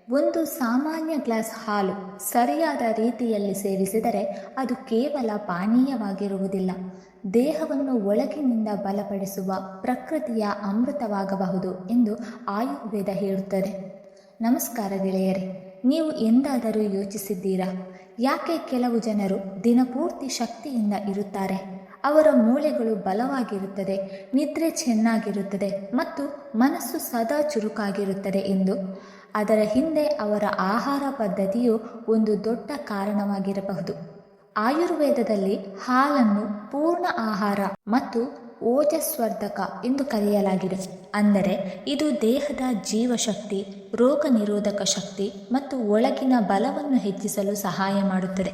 ಒಂದು ಸಾಮಾನ್ಯ ಗ್ಲಾಸ್ ಹಾಲು ಸರಿಯಾದ ರೀತಿಯಲ್ಲಿ ಸೇವಿಸಿದರೆ ಅದು ಕೇವಲ ಪಾನೀಯವಾಗಿರುವುದಿಲ್ಲ, ದೇಹವನ್ನು ಒಳಗಿನಿಂದ ಬಲಪಡಿಸುವ ಪ್ರಕೃತಿಯ ಅಮೃತವಾಗಬಹುದು ಎಂದು ಆಯುರ್ವೇದ ಹೇಳುತ್ತದೆ. ನಮಸ್ಕಾರ ಗೆಳೆಯರೇ, ನೀವು ಎಂದಾದರೂ ಯೋಚಿಸಿದ್ದೀರಾ, ಯಾಕೆ ಕೆಲವು ಜನರು ದಿನಪೂರ್ತಿ ಶಕ್ತಿಯಿಂದ ಇರುತ್ತಾರೆ, ಅವರ ಮೂಳೆಗಳು ಬಲವಾಗಿರುತ್ತದೆ, ನಿದ್ರೆ ಚೆನ್ನಾಗಿರುತ್ತದೆ ಮತ್ತು ಮನಸ್ಸು ಸದಾ ಚುರುಕಾಗಿರುತ್ತದೆ ಎಂದು? ಅದರ ಹಿಂದೆ ಅವರ ಆಹಾರ ಪದ್ಧತಿಯು ಒಂದು ದೊಡ್ಡ ಕಾರಣವಾಗಿರಬಹುದು. ಆಯುರ್ವೇದದಲ್ಲಿ ಹಾಲನ್ನು ಪೂರ್ಣ ಆಹಾರ ಮತ್ತು ಓಜಸ್ವರ್ಧಕ ಎಂದು ಕರೆಯಲಾಗಿದೆ. ಅಂದರೆ ಇದು ದೇಹದ ಜೀವಶಕ್ತಿ, ರೋಗ ನಿರೋಧಕ ಶಕ್ತಿ ಮತ್ತು ಒಳಗಿನ ಬಲವನ್ನು ಹೆಚ್ಚಿಸಲು ಸಹಾಯ ಮಾಡುತ್ತದೆ.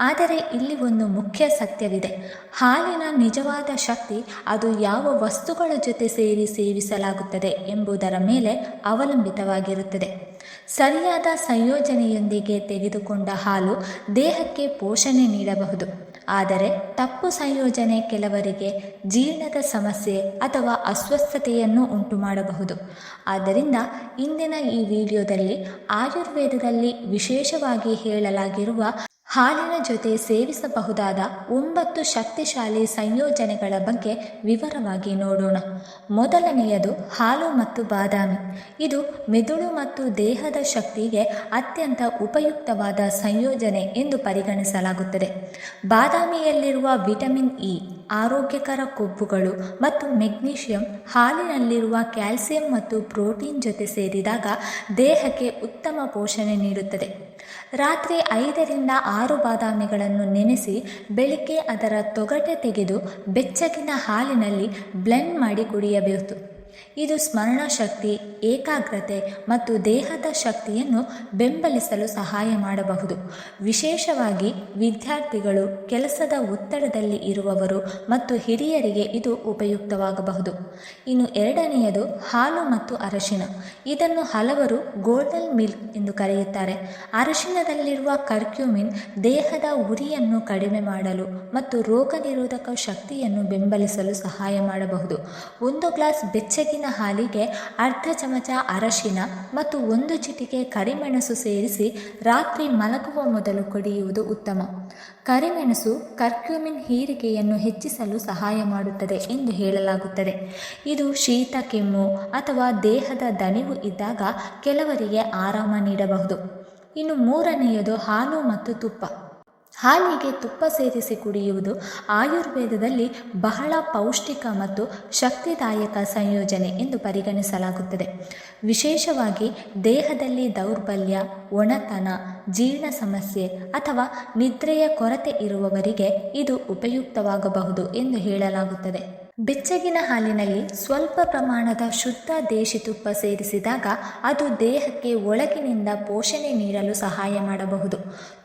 ಆದರೆ ಇಲ್ಲಿ ಒಂದು ಮುಖ್ಯ ಸತ್ಯವಿದೆ. ಹಾಲಿನ ನಿಜವಾದ ಶಕ್ತಿ ಅದು ಯಾವ ವಸ್ತುಗಳ ಜೊತೆ ಸೇರಿ ಸೇವಿಸಲಾಗುತ್ತದೆ ಎಂಬುದರ ಮೇಲೆ ಅವಲಂಬಿತವಾಗಿರುತ್ತದೆ. ಸರಿಯಾದ ಸಂಯೋಜನೆಯೊಂದಿಗೆ ತೆಗೆದುಕೊಂಡ ಹಾಲು ದೇಹಕ್ಕೆ ಪೋಷಣೆ ನೀಡಬಹುದು, ಆದರೆ ತಪ್ಪು ಸಂಯೋಜನೆ ಕೆಲವರಿಗೆ ಜೀರ್ಣದ ಸಮಸ್ಯೆ ಅಥವಾ ಅಸ್ವಸ್ಥತೆಯನ್ನು ಉಂಟು ಮಾಡಬಹುದು. ಆದ್ದರಿಂದ ಇಂದಿನ ಈ ವಿಡಿಯೋದಲ್ಲಿ ಆಯುರ್ವೇದದಲ್ಲಿ ವಿಶೇಷವಾಗಿ ಹೇಳಲಾಗಿರುವ ಹಾಲಿನ ಜೊತೆ ಸೇವಿಸಬಹುದಾದ 9 ಶಕ್ತಿಶಾಲಿ ಸಂಯೋಜನೆಗಳ ಬಗ್ಗೆ ವಿವರವಾಗಿ ನೋಡೋಣ. ಮೊದಲನೆಯದು ಹಾಲು ಮತ್ತು ಬಾದಾಮಿ. ಇದು ಮೆದುಳು ಮತ್ತು ದೇಹದ ಶಕ್ತಿಗೆ ಅತ್ಯಂತ ಉಪಯುಕ್ತವಾದ ಸಂಯೋಜನೆ ಎಂದು ಪರಿಗಣಿಸಲಾಗುತ್ತದೆ. ಬಾದಾಮಿಯಲ್ಲಿರುವ ವಿಟಮಿನ್ ಇ, ಆರೋಗ್ಯಕರ ಕೊಬ್ಬುಗಳು ಮತ್ತು ಮೆಗ್ನೀಷಿಯಂ ಹಾಲಿನಲ್ಲಿರುವ ಕ್ಯಾಲ್ಸಿಯಂ ಮತ್ತು ಪ್ರೋಟೀನ್ ಜೊತೆ ಸೇರಿದಾಗ ದೇಹಕ್ಕೆ ಉತ್ತಮ ಪೋಷಣೆ ನೀಡುತ್ತದೆ. ರಾತ್ರಿ 5 ರಿಂದ 6 ಬಾದಾಮಿಗಳನ್ನು ನೆನೆಸಿ ಬೆಳಿಗ್ಗೆ ಅದರ ತೊಗಟೆ ತೆಗೆದು ಬೆಚ್ಚಗಿನ ಹಾಲಿನಲ್ಲಿ ಬ್ಲೆಂಡ್ ಮಾಡಿ ಕುಡಿಯಬೇಕು. ಇದು ಸ್ಮರಣಶಕ್ತಿ, ಏಕಾಗ್ರತೆ ಮತ್ತು ದೇಹದ ಶಕ್ತಿಯನ್ನು ಬೆಂಬಲಿಸಲು ಸಹಾಯ ಮಾಡಬಹುದು. ವಿಶೇಷವಾಗಿ ವಿದ್ಯಾರ್ಥಿಗಳು, ಕೆಲಸದ ಒತ್ತಡದಲ್ಲಿ ಇರುವವರು ಮತ್ತು ಹಿರಿಯರಿಗೆ ಇದು ಉಪಯುಕ್ತವಾಗಬಹುದು. ಇನ್ನು ಎರಡನೆಯದು ಹಾಲು ಮತ್ತು ಅರಶಿನ. ಇದನ್ನು ಹಲವರು ಗೋಲ್ಡನ್ ಮಿಲ್ಕ್ ಎಂದು ಕರೆಯುತ್ತಾರೆ. ಅರಶಿನದಲ್ಲಿರುವ ಕರ್ಕ್ಯೂಮಿನ್ ದೇಹದ ಉರಿಯನ್ನು ಕಡಿಮೆ ಮಾಡಲು ಮತ್ತು ರೋಗ ನಿರೋಧಕ ಶಕ್ತಿಯನ್ನು ಬೆಂಬಲಿಸಲು ಸಹಾಯ ಮಾಡಬಹುದು. 1 ಗ್ಲಾಸ್ ಬೆಚ್ಚಗಿನ ಹಾಲಿಗೆ ಅರ್ಧ ಚಮಚ ಅರಶಿನ ಮತ್ತು 1 ಚಿಟಿಕೆ ಕರಿಮೆಣಸು ಸೇರಿಸಿ ರಾತ್ರಿ ಮಲಗುವ ಮೊದಲು ಕುಡಿಯುವುದು ಉತ್ತಮ. ಕರಿಮೆಣಸು ಕರ್ಕ್ಯೂಮಿನ್ ಹೀರಿಕೆಯನ್ನು ಹೆಚ್ಚಿಸಲು ಸಹಾಯ ಮಾಡುತ್ತದೆ ಎಂದು ಹೇಳಲಾಗುತ್ತದೆ. ಇದು ಶೀತ, ಕೆಮ್ಮು ಅಥವಾ ದೇಹದ ದಣಿವು ಇದ್ದಾಗ ಕೆಲವರಿಗೆ ಆರಾಮ ನೀಡಬಹುದು. ಇನ್ನು ಮೂರನೆಯದು ಹಾಲು ಮತ್ತು ತುಪ್ಪ. ಹಾಲಿಗೆ ತುಪ್ಪ ಸೇರಿಸಿ ಕುಡಿಯುವುದು ಆಯುರ್ವೇದದಲ್ಲಿ ಬಹಳ ಪೌಷ್ಟಿಕ ಮತ್ತು ಶಕ್ತಿದಾಯಕ ಸಂಯೋಜನೆ ಎಂದು ಪರಿಗಣಿಸಲಾಗುತ್ತದೆ. ವಿಶೇಷವಾಗಿ ದೇಹದಲ್ಲಿ ದೌರ್ಬಲ್ಯ, ಒಣತನ, ಜೀರ್ಣ ಸಮಸ್ಯೆ ಅಥವಾ ನಿದ್ರೆಯ ಕೊರತೆ ಇರುವವರಿಗೆ ಇದು ಉಪಯುಕ್ತವಾಗಬಹುದು ಎಂದು ಹೇಳಲಾಗುತ್ತದೆ. ಬೆಚ್ಚಗಿನ ಹಾಲಿನಲ್ಲಿ ಸ್ವಲ್ಪ ಪ್ರಮಾಣದ ಶುದ್ಧ ದೇಶಿ ತುಪ್ಪ ಸೇರಿಸಿದಾಗ ಅದು ದೇಹಕ್ಕೆ ಒಳಗಿನಿಂದ ಪೋಷಣೆ ನೀಡಲು ಸಹಾಯ ಮಾಡಬಹುದು.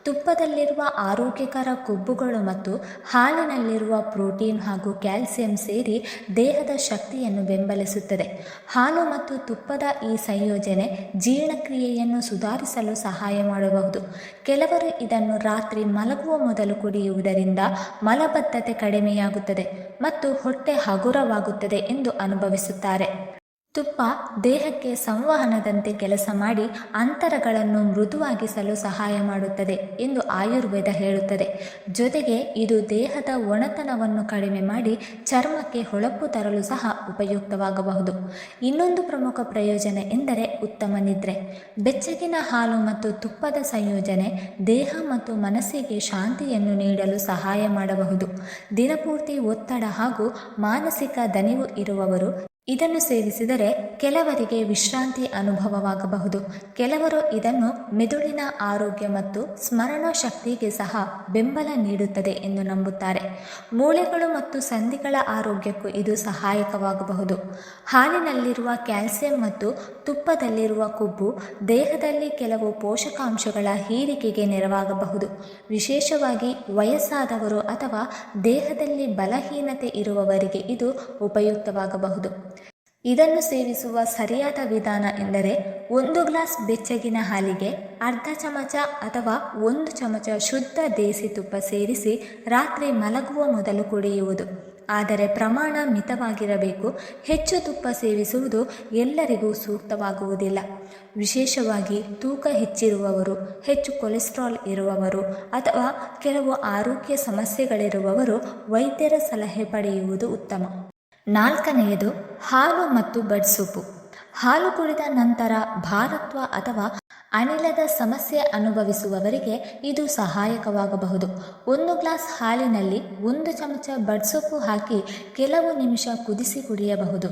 ತುಪ್ಪದಲ್ಲಿರುವ ಆರೋಗ್ಯಕರ ಕೊಬ್ಬುಗಳು ಮತ್ತು ಹಾಲಿನಲ್ಲಿರುವ ಪ್ರೋಟೀನ್ ಹಾಗೂ ಕ್ಯಾಲ್ಸಿಯಂ ಸೇರಿ ದೇಹದ ಶಕ್ತಿಯನ್ನು ಬೆಂಬಲಿಸುತ್ತದೆ. ಹಾಲು ಮತ್ತು ತುಪ್ಪದ ಈ ಸಂಯೋಜನೆ ಜೀರ್ಣಕ್ರಿಯೆಯನ್ನು ಸುಧಾರಿಸಲು ಸಹಾಯ ಮಾಡಬಹುದು. ಕೆಲವರು ಇದನ್ನು ರಾತ್ರಿ ಮಲಗುವ ಮೊದಲು ಕುಡಿಯುವುದರಿಂದ ಮಲಬದ್ಧತೆ ಕಡಿಮೆಯಾಗುತ್ತದೆ ಮತ್ತು ಹೊಟ್ಟೆ ಹಗುರವಾಗುತ್ತದೆ ಎಂದು ಅನುಭವಿಸುತ್ತಾರೆ. ತುಪ್ಪ ದೇಹಕ್ಕೆ ಸಂವಹನದಂತೆ ಕೆಲಸ ಮಾಡಿ ಅಂತರಗಳನ್ನು ಮೃದುವಾಗಿಸಲು ಸಹಾಯ ಮಾಡುತ್ತದೆ ಎಂದು ಆಯುರ್ವೇದ ಹೇಳುತ್ತದೆ. ಜೊತೆಗೆ ಇದು ದೇಹದ ಒಣತನವನ್ನು ಕಡಿಮೆ ಮಾಡಿ ಚರ್ಮಕ್ಕೆ ಹೊಳಪು ತರಲು ಸಹ ಉಪಯುಕ್ತವಾಗಬಹುದು. ಇನ್ನೊಂದು ಪ್ರಮುಖ ಪ್ರಯೋಜನ ಎಂದರೆ ಉತ್ತಮ ನಿದ್ರೆ. ಬೆಚ್ಚಗಿನ ಹಾಲು ಮತ್ತು ತುಪ್ಪದ ಸಂಯೋಜನೆ ದೇಹ ಮತ್ತು ಮನಸ್ಸಿಗೆ ಶಾಂತಿಯನ್ನು ನೀಡಲು ಸಹಾಯ ಮಾಡಬಹುದು. ದಿನಪೂರ್ತಿ ಒತ್ತಡ ಹಾಗೂ ಮಾನಸಿಕ ದಣಿವು ಇರುವವರು ಇದನ್ನು ಸೇವಿಸಿದರೆ ಕೆಲವರಿಗೆ ವಿಶ್ರಾಂತಿ ಅನುಭವವಾಗಬಹುದು. ಕೆಲವರು ಇದನ್ನು ಮೆದುಳಿನ ಆರೋಗ್ಯ ಮತ್ತು ಸ್ಮರಣ ಶಕ್ತಿಗೆ ಸಹ ಬೆಂಬಲ ನೀಡುತ್ತದೆ ಎಂದು ನಂಬುತ್ತಾರೆ. ಮೂಳೆಗಳು ಮತ್ತು ಸಂಧಿಗಳ ಆರೋಗ್ಯಕ್ಕೂ ಇದು ಸಹಾಯಕವಾಗಬಹುದು. ಹಾಲಿನಲ್ಲಿರುವ ಕ್ಯಾಲ್ಸಿಯಂ ಮತ್ತು ತುಪ್ಪದಲ್ಲಿರುವ ಕೊಬ್ಬು ದೇಹದಲ್ಲಿ ಕೆಲವು ಪೋಷಕಾಂಶಗಳ ಹೀರಿಕೆಗೆ ನೆರವಾಗಬಹುದು. ವಿಶೇಷವಾಗಿ ವಯಸ್ಸಾದವರು ಅಥವಾ ದೇಹದಲ್ಲಿ ಬಲಹೀನತೆ ಇರುವವರಿಗೆ ಇದು ಉಪಯುಕ್ತವಾಗಬಹುದು. ಇದನ್ನು ಸೇವಿಸುವ ಸರಿಯಾದ ವಿಧಾನ ಎಂದರೆ 1 ಗ್ಲಾಸ್ ಬೆಚ್ಚಗಿನ ಹಾಲಿಗೆ ಅರ್ಧ ಚಮಚ ಅಥವಾ 1 ಚಮಚ ಶುದ್ಧ ದೇಸಿ ತುಪ್ಪ ಸೇರಿಸಿ ರಾತ್ರಿ ಮಲಗುವ ಮೊದಲು ಕುಡಿಯುವುದು. ಆದರೆ ಪ್ರಮಾಣ ಮಿತವಾಗಿರಬೇಕು. ಹೆಚ್ಚು ತುಪ್ಪ ಸೇವಿಸುವುದು ಎಲ್ಲರಿಗೂ ಸೂಕ್ತವಾಗುವುದಿಲ್ಲ. ವಿಶೇಷವಾಗಿ ತೂಕ ಹೆಚ್ಚಿರುವವರು, ಹೆಚ್ಚು ಕೊಲೆಸ್ಟ್ರಾಲ್ ಇರುವವರು ಅಥವಾ ಕೆಲವು ಆರೋಗ್ಯ ಸಮಸ್ಯೆಗಳಿರುವವರು ವೈದ್ಯರ ಸಲಹೆ ಪಡೆಯುವುದು ಉತ್ತಮ. 4ನೇಯದು ಹಾಲು ಮತ್ತು ಬಡ್ಸೊಪ್ಪು. ಹಾಲು ಕುಡಿದ ನಂತರ ಭಾರತ್ವ ಅಥವಾ ಅನಿಲದ ಸಮಸ್ಯೆ ಅನುಭವಿಸುವವರಿಗೆ ಇದು ಸಹಾಯಕವಾಗಬಹುದು. 1 ಗ್ಲಾಸ್ ಹಾಲಿನಲ್ಲಿ 1 ಚಮಚ ಬಡ್ಸೊಪ್ಪು ಹಾಕಿ ಕೆಲವು ನಿಮಿಷ ಕುದಿಸಿ ಕುಡಿಯಬಹುದು.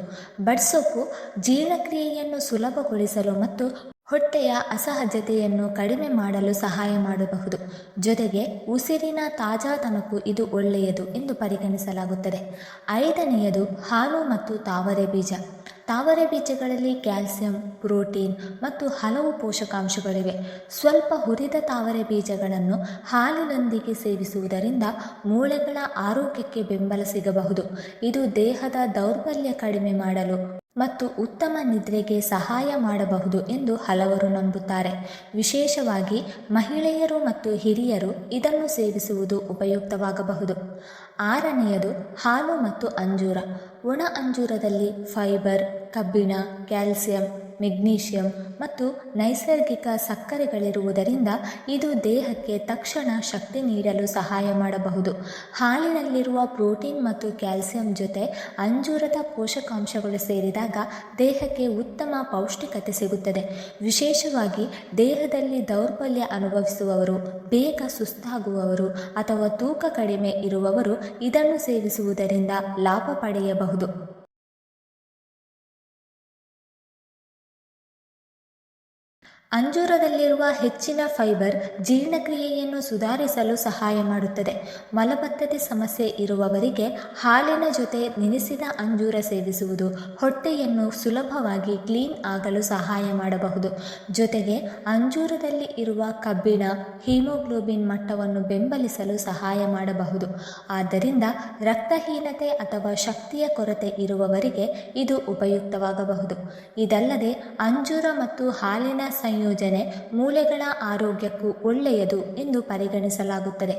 ಬಡ್ಸೊಪ್ಪು ಜೀರ್ಣಕ್ರಿಯೆಯನ್ನು ಸುಲಭಗೊಳಿಸಲು ಮತ್ತು ಹೊಟ್ಟೆಯ ಅಸಹಜತೆಯನ್ನು ಕಡಿಮೆ ಮಾಡಲು ಸಹಾಯ ಮಾಡಬಹುದು. ಜೊತೆಗೆ ಉಸಿರಿನ ತಾಜಾತನಕ್ಕೂ ಇದು ಒಳ್ಳೆಯದು ಎಂದು ಪರಿಗಣಿಸಲಾಗುತ್ತದೆ. 5ನೇಯದು ಹಾಲು ಮತ್ತು ತಾವರೆ ಬೀಜ. ತಾವರೆ ಬೀಜಗಳಲ್ಲಿ ಕ್ಯಾಲ್ಸಿಯಂ, ಪ್ರೋಟೀನ್ ಮತ್ತು ಹಲವು ಪೋಷಕಾಂಶಗಳಿವೆ. ಸ್ವಲ್ಪ ಹುರಿದ ತಾವರೆ ಬೀಜಗಳನ್ನು ಹಾಲಿನೊಂದಿಗೆ ಸೇವಿಸುವುದರಿಂದ ಮೂಳೆಗಳ ಆರೋಗ್ಯಕ್ಕೆ ಬೆಂಬಲ ಸಿಗಬಹುದು. ಇದು ದೇಹದ ದೌರ್ಬಲ್ಯ ಕಡಿಮೆ ಮಾಡಲು ಮತ್ತು ಉತ್ತಮ ನಿದ್ರೆಗೆ ಸಹಾಯ ಮಾಡಬಹುದು ಎಂದು ಹಲವರು ನಂಬುತ್ತಾರೆ. ವಿಶೇಷವಾಗಿ ಮಹಿಳೆಯರು ಮತ್ತು ಹಿರಿಯರು ಇದನ್ನು ಸೇವಿಸುವುದು ಉಪಯುಕ್ತವಾಗಬಹುದು. 6ನೇಯದು ಹಾಲು ಮತ್ತು ಅಂಜೂರ. ಒಣ ಅಂಜೂರದಲ್ಲಿ ಫೈಬರ್, ಕಬ್ಬಿಣ, ಕ್ಯಾಲ್ಸಿಯಂ, ಮೆಗ್ನೀಷಿಯಂ ಮತ್ತು ನೈಸರ್ಗಿಕ ಸಕ್ಕರೆಗಳಿರುವುದರಿಂದ ಇದು ದೇಹಕ್ಕೆ ತಕ್ಷಣ ಶಕ್ತಿ ನೀಡಲು ಸಹಾಯ ಮಾಡಬಹುದು. ಹಾಲಿನಲ್ಲಿರುವ ಪ್ರೋಟೀನ್ ಮತ್ತು ಕ್ಯಾಲ್ಸಿಯಂ ಜೊತೆ ಅಂಜೂರದ ಪೋಷಕಾಂಶಗಳು ಸೇರಿದಾಗ ದೇಹಕ್ಕೆ ಉತ್ತಮ ಪೌಷ್ಟಿಕತೆ ಸಿಗುತ್ತದೆ. ವಿಶೇಷವಾಗಿ ದೇಹದಲ್ಲಿ ದೌರ್ಬಲ್ಯ ಅನುಭವಿಸುವವರು, ಬೇಗ ಸುಸ್ತಾಗುವವರು ಅಥವಾ ತೂಕ ಕಡಿಮೆ ಇರುವವರು ಇದನ್ನು ಸೇವಿಸುವುದರಿಂದ ಲಾಭ ಪಡೆಯಬಹುದು. ಅಂಜೂರದಲ್ಲಿರುವ ಹೆಚ್ಚಿನ ಫೈಬರ್ ಜೀರ್ಣಕ್ರಿಯೆಯನ್ನು ಸುಧಾರಿಸಲು ಸಹಾಯ ಮಾಡುತ್ತದೆ. ಮಲಬದ್ಧತೆ ಸಮಸ್ಯೆ ಇರುವವರಿಗೆ ಹಾಲಿನ ಜೊತೆ ನೆನೆಸಿದ ಅಂಜೂರ ಸೇವಿಸುವುದು ಹೊಟ್ಟೆಯನ್ನು ಸುಲಭವಾಗಿ ಕ್ಲೀನ್ ಆಗಲು ಸಹಾಯ ಮಾಡಬಹುದು. ಜೊತೆಗೆ ಅಂಜೂರದಲ್ಲಿ ಇರುವ ಕಬ್ಬಿಣ ಹಿಮೋಗ್ಲೋಬಿನ್ ಮಟ್ಟವನ್ನು ಬೆಂಬಲಿಸಲು ಸಹಾಯ ಮಾಡಬಹುದು. ಆದ್ದರಿಂದ ರಕ್ತಹೀನತೆ ಅಥವಾ ಶಕ್ತಿಯ ಕೊರತೆ ಇರುವವರಿಗೆ ಇದು ಉಪಯುಕ್ತವಾಗಬಹುದು. ಇದಲ್ಲದೆ ಅಂಜೂರ ಮತ್ತು ಹಾಲಿನ ಸಂಯೋಜನೆ ಮೂಳೆಗಳ ಆರೋಗ್ಯಕ್ಕೂ ಒಳ್ಳೆಯದು ಎಂದು ಪರಿಗಣಿಸಲಾಗುತ್ತದೆ.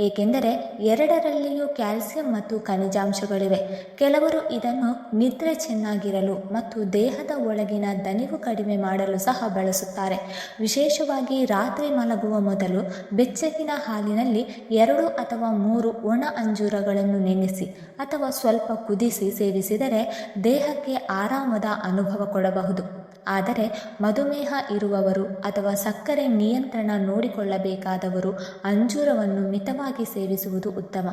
ಏಕೆಂದರೆ ಎರಡರಲ್ಲಿಯೂ ಕ್ಯಾಲ್ಸಿಯಂ ಮತ್ತು ಖನಿಜಾಂಶಗಳಿವೆ. ಕೆಲವರು ಇದನ್ನು ನಿದ್ರೆ ಚೆನ್ನಾಗಿರಲು ಮತ್ತು ದೇಹದ ಒಳಗಿನ ದಣಿವು ಕಡಿಮೆ ಮಾಡಲು ಸಹ ಬಳಸುತ್ತಾರೆ. ವಿಶೇಷವಾಗಿ ರಾತ್ರಿ ಮಲಗುವ ಮೊದಲು ಬೆಚ್ಚಗಿನ ಹಾಲಿನಲ್ಲಿ 2 ಅಥವಾ 3 ಒಣ ಅಂಜೂರಗಳನ್ನು ನೆನೆಸಿ ಅಥವಾ ಸ್ವಲ್ಪ ಕುದಿಸಿ ಸೇವಿಸಿದರೆ ದೇಹಕ್ಕೆ ಆರಾಮದ ಅನುಭವ ಕೊಡಬಹುದು. ಆದರೆ ಮಧುಮೇಹ ಇರುವವರು ಅಥವಾ ಸಕ್ಕರೆ ನಿಯಂತ್ರಣ ನೋಡಿಕೊಳ್ಳಬೇಕಾದವರು ಅಂಜೂರವನ್ನು ಮಿತವಾಗಿ ಸೇವಿಸುವುದು ಉತ್ತಮ.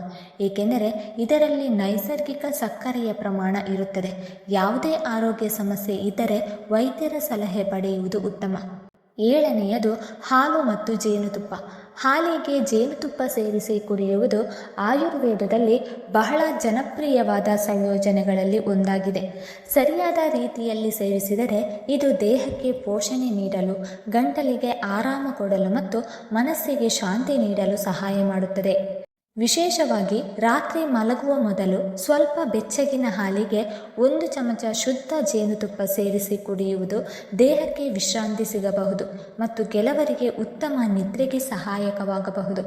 ಏಕೆಂದರೆ ಇದರಲ್ಲಿ ನೈಸರ್ಗಿಕ ಸಕ್ಕರೆಯ ಪ್ರಮಾಣ ಇರುತ್ತದೆ. ಯಾವುದೇ ಆರೋಗ್ಯ ಸಮಸ್ಯೆ ಇದ್ದರೆ ವೈದ್ಯರ ಸಲಹೆ ಪಡೆಯುವುದು ಉತ್ತಮ. 7ನೇಯದು ಹಾಲು ಮತ್ತು ಜೇನುತುಪ್ಪ. ಹಾಲಿಗೆ ಜೇನುತುಪ್ಪ ಸೇರಿಸಿ ಕುಡಿಯುವುದು ಆಯುರ್ವೇದದಲ್ಲಿ ಬಹಳ ಜನಪ್ರಿಯವಾದ ಸಂಯೋಜನೆಗಳಲ್ಲಿ ಒಂದಾಗಿದೆ. ಸರಿಯಾದ ರೀತಿಯಲ್ಲಿ ಸೇವಿಸಿದರೆ ಇದು ದೇಹಕ್ಕೆ ಪೋಷಣೆ ನೀಡಲು, ಗಂಟಲಿಗೆ ಆರಾಮ ಕೊಡಲು ಮತ್ತು ಮನಸ್ಸಿಗೆ ಶಾಂತಿ ನೀಡಲು ಸಹಾಯ ಮಾಡುತ್ತದೆ. ವಿಶೇಷವಾಗಿ ರಾತ್ರಿ ಮಲಗುವ ಮೊದಲು ಸ್ವಲ್ಪ ಬೆಚ್ಚಗಿನ ಹಾಲಿಗೆ 1 ಚಮಚ ಶುದ್ಧ ಜೇನುತುಪ್ಪ ಸೇರಿಸಿ ಕುಡಿಯುವುದು ದೇಹಕ್ಕೆ ವಿಶ್ರಾಂತಿ ಸಿಗಬಹುದು ಮತ್ತು ಕೆಲವರಿಗೆ ಉತ್ತಮ ನಿದ್ರೆಗೆ ಸಹಾಯಕವಾಗಬಹುದು.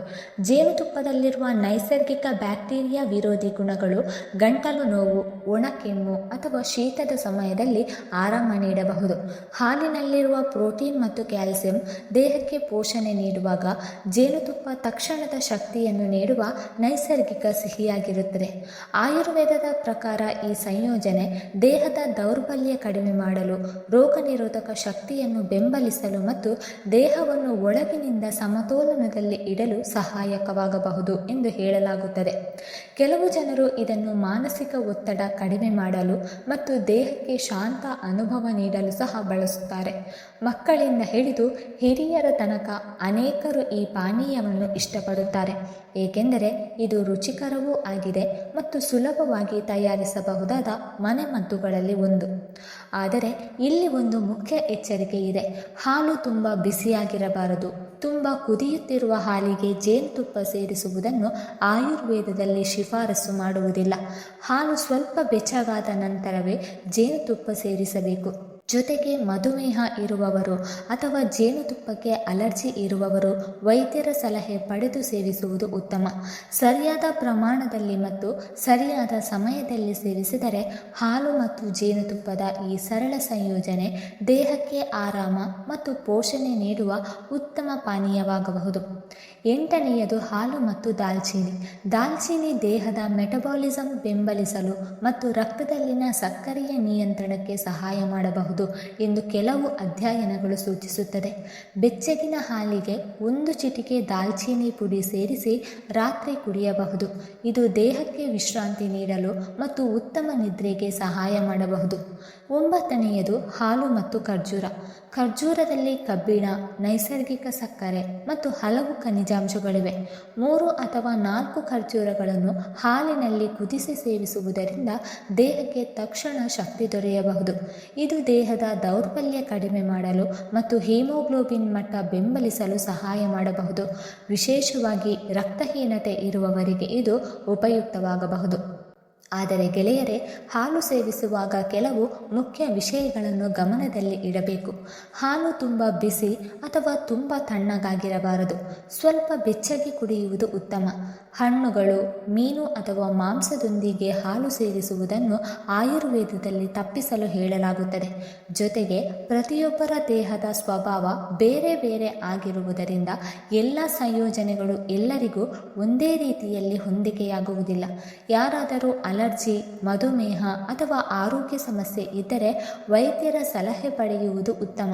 ಜೇನುತುಪ್ಪದಲ್ಲಿರುವ ನೈಸರ್ಗಿಕ ಬ್ಯಾಕ್ಟೀರಿಯಾ ವಿರೋಧಿ ಗುಣಗಳು ಗಂಟಲು ನೋವು, ಒಣಕೆಮ್ಮು ಅಥವಾ ಶೀತದ ಸಮಯದಲ್ಲಿ ಆರಾಮ ನೀಡಬಹುದು. ಹಾಲಿನಲ್ಲಿರುವ ಪ್ರೋಟೀನ್ ಮತ್ತು ಕ್ಯಾಲ್ಸಿಯಂ ದೇಹಕ್ಕೆ ಪೋಷಣೆ ನೀಡುವಾಗ ಜೇನುತುಪ್ಪ ತಕ್ಷಣದ ಶಕ್ತಿಯನ್ನು ನೀಡುವ ನೈಸರ್ಗಿಕ ಸಿಹಿಯಾಗಿರುತ್ತದೆ. ಆಯುರ್ವೇದದ ಪ್ರಕಾರ ಈ ಸಂಯೋಜನೆ ದೇಹದ ದೌರ್ಬಲ್ಯ ಕಡಿಮೆ ಮಾಡಲು, ರೋಗ ನಿರೋಧಕ ಶಕ್ತಿಯನ್ನು ಬೆಂಬಲಿಸಲು ಮತ್ತು ದೇಹವನ್ನು ಒಳಗಿನಿಂದ ಸಮತೋಲನದಲ್ಲಿ ಇಡಲು ಸಹಾಯಕವಾಗಬಹುದು ಎಂದು ಹೇಳಲಾಗುತ್ತದೆ. ಕೆಲವು ಜನರು ಇದನ್ನು ಮಾನಸಿಕ ಒತ್ತಡ ಕಡಿಮೆ ಮಾಡಲು ಮತ್ತು ದೇಹಕ್ಕೆ ಶಾಂತ ಅನುಭವ ನೀಡಲು ಸಹ ಬಳಸುತ್ತಾರೆ. ಮಕ್ಕಳಿಂದ ಹಿಡಿದು ಹಿರಿಯರ ತನಕ ಅನೇಕರು ಈ ಪಾನೀಯವನ್ನು ಇಷ್ಟಪಡುತ್ತಾರೆ, ಏಕೆಂದರೆ ಇದು ರುಚಿಕರವೂ ಆಗಿದೆ ಮತ್ತು ಸುಲಭವಾಗಿ ತಯಾರಿಸಬಹುದಾದ ಮನೆಮದ್ದುಗಳಲ್ಲಿ ಒಂದು. ಆದರೆ ಇಲ್ಲಿ ಒಂದು ಮುಖ್ಯ ಎಚ್ಚರಿಕೆ ಇದೆ. ಹಾಲು ತುಂಬ ಬಿಸಿಯಾಗಿರಬಾರದು. ತುಂಬ ಕುದಿಯುತ್ತಿರುವ ಹಾಲಿಗೆ ಜೇನುತುಪ್ಪ ಸೇರಿಸುವುದನ್ನು ಆಯುರ್ವೇದದಲ್ಲಿ ಶಿಫಾರಸು ಮಾಡುವುದಿಲ್ಲ. ಹಾಲು ಸ್ವಲ್ಪ ಬೆಚ್ಚಗಾದ ನಂತರವೇ ಜೇನುತುಪ್ಪ ಸೇರಿಸಬೇಕು. ಜೊತೆಗೆ ಮಧುಮೇಹ ಇರುವವರು ಅಥವಾ ಜೇನುತುಪ್ಪಕ್ಕೆ ಅಲರ್ಜಿ ಇರುವವರು ವೈದ್ಯರ ಸಲಹೆ ಪಡೆದು ಸೇವಿಸುವುದು ಉತ್ತಮ. ಸರಿಯಾದ ಪ್ರಮಾಣದಲ್ಲಿ ಮತ್ತು ಸರಿಯಾದ ಸಮಯದಲ್ಲಿ ಸೇವಿಸಿದರೆ ಹಾಲು ಮತ್ತು ಜೇನುತುಪ್ಪದ ಈ ಸರಳ ಸಂಯೋಜನೆ ದೇಹಕ್ಕೆ ಆರಾಮ ಮತ್ತು ಪೋಷಣೆ ನೀಡುವ ಉತ್ತಮ ಪಾನೀಯವಾಗಬಹುದು. 8ನೆಯದು ಹಾಲು ಮತ್ತು ದಾಲ್ಚೀನಿ. ದಾಲ್ಚೀನಿ ದೇಹದ ಮೆಟಬಾಲಿಸಮ್ ಬೆಂಬಲಿಸಲು ಮತ್ತು ರಕ್ತದಲ್ಲಿನ ಸಕ್ಕರೆಯ ನಿಯಂತ್ರಣಕ್ಕೆ ಸಹಾಯ ಮಾಡಬಹುದು ಎಂದು ಕೆಲವು ಅಧ್ಯಯನಗಳು ಸೂಚಿಸುತ್ತದೆ. ಬೆಚ್ಚಗಿನ ಹಾಲಿಗೆ 1 ಚಿಟಿಕೆ ದಾಲ್ಚೀನಿ ಪುಡಿ ಸೇರಿಸಿ ರಾತ್ರಿ ಕುಡಿಯಬಹುದು. ಇದು ದೇಹಕ್ಕೆ ವಿಶ್ರಾಂತಿ ನೀಡಲು ಮತ್ತು ಉತ್ತಮ ನಿದ್ರೆಗೆ ಸಹಾಯ ಮಾಡಬಹುದು. 9ನೆಯದು ಹಾಲು ಮತ್ತು ಖರ್ಜೂರ. ಖರ್ಜೂರದಲ್ಲಿ ಕಬ್ಬಿಣ, ನೈಸರ್ಗಿಕ ಸಕ್ಕರೆ ಮತ್ತು ಹಲವು ಖನಿಜಾಂಶಗಳಿವೆ. 3 ಅಥವಾ 4 ಖರ್ಜೂರಗಳನ್ನು ಹಾಲಿನಲ್ಲಿ ಕುದಿಸಿ ಸೇವಿಸುವುದರಿಂದ ದೇಹಕ್ಕೆ ತಕ್ಷಣ ಶಕ್ತಿ ದೊರೆಯಬಹುದು. ಇದು ದೇಹದ ದೌರ್ಬಲ್ಯ ಕಡಿಮೆ ಮಾಡಲು ಮತ್ತು ಹಿಮೋಗ್ಲೋಬಿನ್ ಮಟ್ಟ ಬೆಂಬಲಿಸಲು ಸಹಾಯ ಮಾಡಬಹುದು. ವಿಶೇಷವಾಗಿ ರಕ್ತಹೀನತೆ ಇರುವವರಿಗೆ ಇದು ಉಪಯುಕ್ತವಾಗಬಹುದು. ಆದರೆ ಗೆಳೆಯರೇ, ಹಾಲು ಸೇವಿಸುವಾಗ ಕೆಲವು ಮುಖ್ಯ ವಿಷಯಗಳನ್ನು ಗಮನದಲ್ಲಿ ಇಡಬೇಕು. ಹಾಲು ತುಂಬ ಬಿಸಿ ಅಥವಾ ತುಂಬ ತಣ್ಣಗಾಗಿರಬಾರದು. ಸ್ವಲ್ಪ ಬೆಚ್ಚಗೆ ಕುಡಿಯುವುದು ಉತ್ತಮ. ಹಣ್ಣುಗಳು, ಮೀನು ಅಥವಾ ಮಾಂಸದೊಂದಿಗೆ ಹಾಲು ಸೇವಿಸುವುದನ್ನು ಆಯುರ್ವೇದದಲ್ಲಿ ತಪ್ಪಿಸಲು ಹೇಳಲಾಗುತ್ತದೆ. ಜೊತೆಗೆ ಪ್ರತಿಯೊಬ್ಬರ ದೇಹದ ಸ್ವಭಾವ ಬೇರೆ ಬೇರೆ ಆಗಿರುವುದರಿಂದ ಎಲ್ಲ ಸಂಯೋಜನೆಗಳು ಎಲ್ಲರಿಗೂ ಒಂದೇ ರೀತಿಯಲ್ಲಿ ಹೊಂದಿಕೆಯಾಗುವುದಿಲ್ಲ. ಯಾರಾದರೂ ಅಲರ್ಜಿ, ಮಧುಮೇಹ ಅಥವಾ ಆರೋಗ್ಯ ಸಮಸ್ಯೆ ಇದ್ದರೆ ವೈದ್ಯರ ಸಲಹೆ ಪಡೆಯುವುದು ಉತ್ತಮ.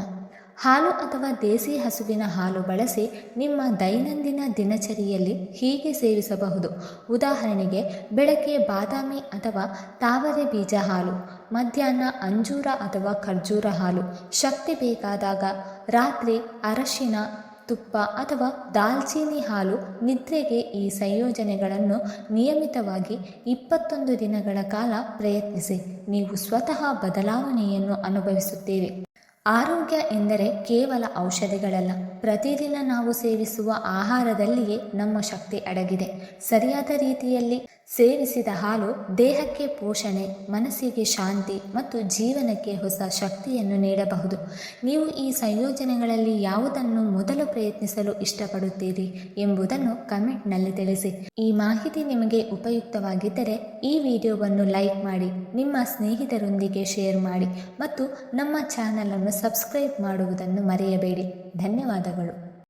ಹಾಲು ಅಥವಾ ದೇಸಿ ಹಸುವಿನ ಹಾಲು ಬಳಸಿ ನಿಮ್ಮ ದೈನಂದಿನ ದಿನಚರಿಯಲ್ಲಿ ಹೀಗೆ ಸೇವಿಸಬಹುದು. ಉದಾಹರಣೆಗೆ, ಬೆಳಗ್ಗೆ ಬಾದಾಮಿ ಅಥವಾ ತಾವರೆ ಬೀಜ ಹಾಲು, ಮಧ್ಯಾಹ್ನ ಅಂಜೂರ ಅಥವಾ ಖರ್ಜೂರ ಹಾಲು, ಶಕ್ತಿ ಬೇಕಾದಾಗ ರಾತ್ರಿ ಅರಶಿನ, ತುಪ್ಪ ಅಥವಾ ದಾಲ್ಚೀನಿ ಹಾಲು. ನಿದ್ರೆಗೆ ಈ ಸಂಯೋಜನೆಗಳನ್ನು ನಿಯಮಿತವಾಗಿ 21 ದಿನಗಳ ಕಾಲ ಪ್ರಯತ್ನಿಸಿ. ನೀವು ಸ್ವತಃ ಬದಲಾವಣೆಯನ್ನು ಅನುಭವಿಸುತ್ತೀರಿ. ಆರೋಗ್ಯ ಎಂದರೆ ಕೇವಲ ಔಷಧಿಗಳಲ್ಲ. ಪ್ರತಿದಿನ ನಾವು ಸೇವಿಸುವ ಆಹಾರದಲ್ಲಿಯೇ ನಮ್ಮ ಶಕ್ತಿ ಅಡಗಿದೆ. ಸರಿಯಾದ ರೀತಿಯಲ್ಲಿ ಸೇವಿಸಿದ ಹಾಲು ದೇಹಕ್ಕೆ ಪೋಷಣೆ, ಮನಸ್ಸಿಗೆ ಶಾಂತಿ ಮತ್ತು ಜೀವನಕ್ಕೆ ಹೊಸ ಶಕ್ತಿಯನ್ನು ನೀಡಬಹುದು. ನೀವು ಈ ಸಂಯೋಜನೆಗಳಲ್ಲಿ ಯಾವುದನ್ನು ಮೊದಲು ಪ್ರಯತ್ನಿಸಲು ಇಷ್ಟಪಡುತ್ತೀರಿ ಎಂಬುದನ್ನು ಕಮೆಂಟ್ನಲ್ಲಿ ತಿಳಿಸಿ. ಈ ಮಾಹಿತಿ ನಿಮಗೆ ಉಪಯುಕ್ತವಾಗಿದ್ದರೆ ಈ ವಿಡಿಯೋವನ್ನು ಲೈಕ್ ಮಾಡಿ, ನಿಮ್ಮ ಸ್ನೇಹಿತರೊಂದಿಗೆ ಶೇರ್ ಮಾಡಿ ಮತ್ತು ನಮ್ಮ ಚಾನಲನ್ನು ಸಬ್ಸ್ಕ್ರೈಬ್ ಮಾಡುವುದನ್ನು ಮರೆಯಬೇಡಿ. ಧನ್ಯವಾದಗಳು.